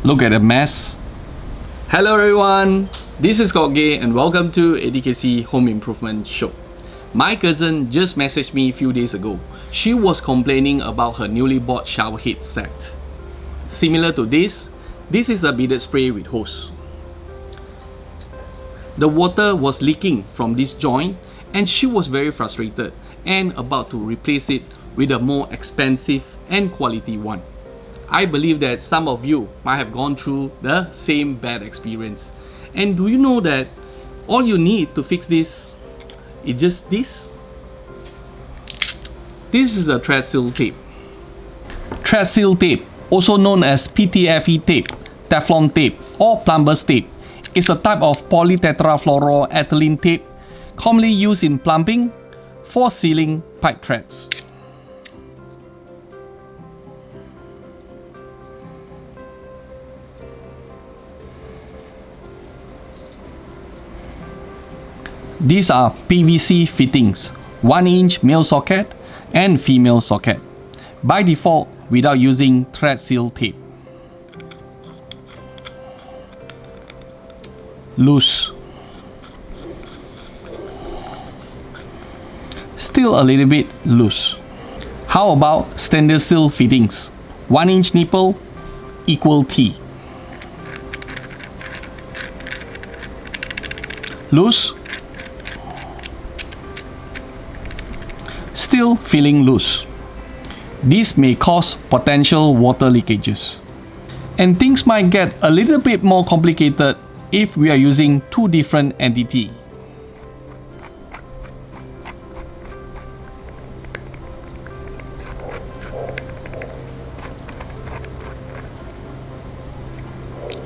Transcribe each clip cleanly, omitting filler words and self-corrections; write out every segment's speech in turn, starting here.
Look at the mess. Hello everyone, this is Gay and welcome to ATKC Home Improvement Show. My cousin just messaged me a few days ago. She was complaining about her newly bought shower head set. Similar to this is a beaded spray with hose. The water was leaking from this joint and she was very frustrated and about to replace it with a more expensive and quality one. I believe that some of you might have gone through the same bad experience. And do you know that all you need to fix this is just this? This is a thread seal tape. Thread seal tape, also known as PTFE tape, Teflon tape, or plumber's tape, is a type of polytetrafluoroethylene tape commonly used in plumbing for sealing pipe threads. These are PVC fittings, 1-inch male socket and female socket, by default without using thread seal tape. Loose. Still a little bit loose. How about stainless steel fittings? 1-inch nipple, equal T. Loose. Still feeling loose. This may cause potential water leakages. And things might get a little bit more complicated if we are using two different entities.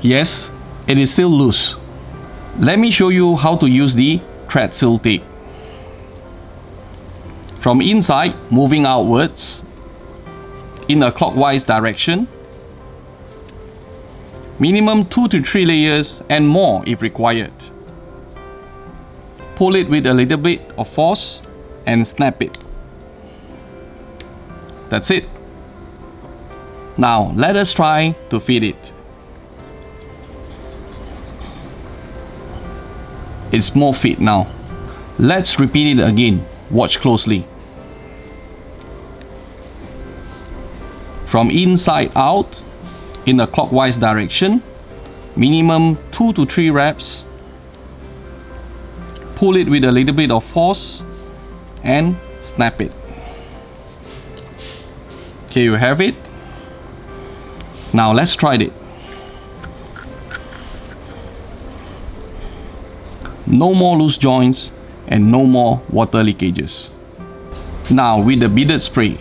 Yes, it is still loose. Let me show you how to use the thread seal tape. From inside, moving outwards in a clockwise direction. Minimum 2 to 3 layers and more if required. Pull it with a little bit of force and snap it. That's it. Now let us try to fit it. It's more fit now. Let's repeat it again. Watch closely. From inside out in a clockwise direction, minimum 2 to 3 reps. Pull it with a little bit of force and snap it. Okay, you have it. Now let's try it. No more loose joints and no more water leakages. Now with the beaded spray.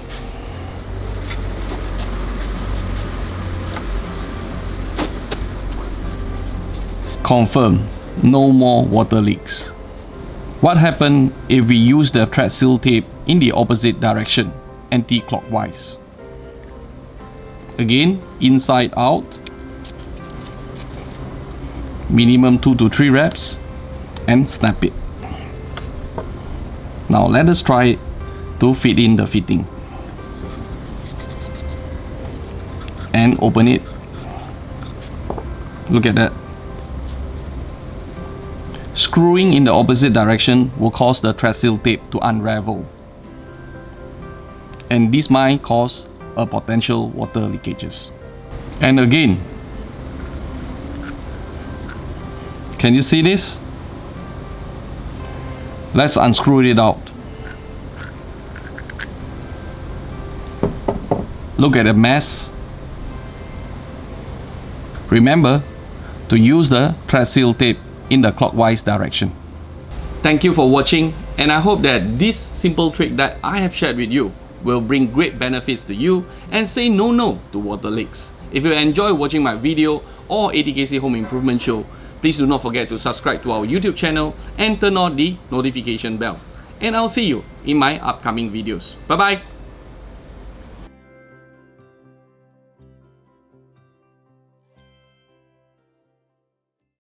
Confirm, no more water leaks. What happens if we use the thread seal tape in the opposite direction, anti-clockwise? Again, inside out, minimum 2 to 3 reps and snap it. Now let us try to fit in the fitting and open it. Look at that. Screwing in the opposite direction will cause the thread seal tape to unravel, and this might cause a potential water leakages. And again, can you see this? Let's unscrew it out. Look at the mess. Remember to use the thread seal tape in the clockwise direction. Thank you for watching, and I hope that this simple trick that I have shared with you will bring great benefits to you and say no to water leaks. If you enjoy watching my video or ATKC Home Improvement Show, please do not forget to subscribe to our YouTube channel and turn on the notification bell. And I'll see you in my upcoming videos. Bye bye!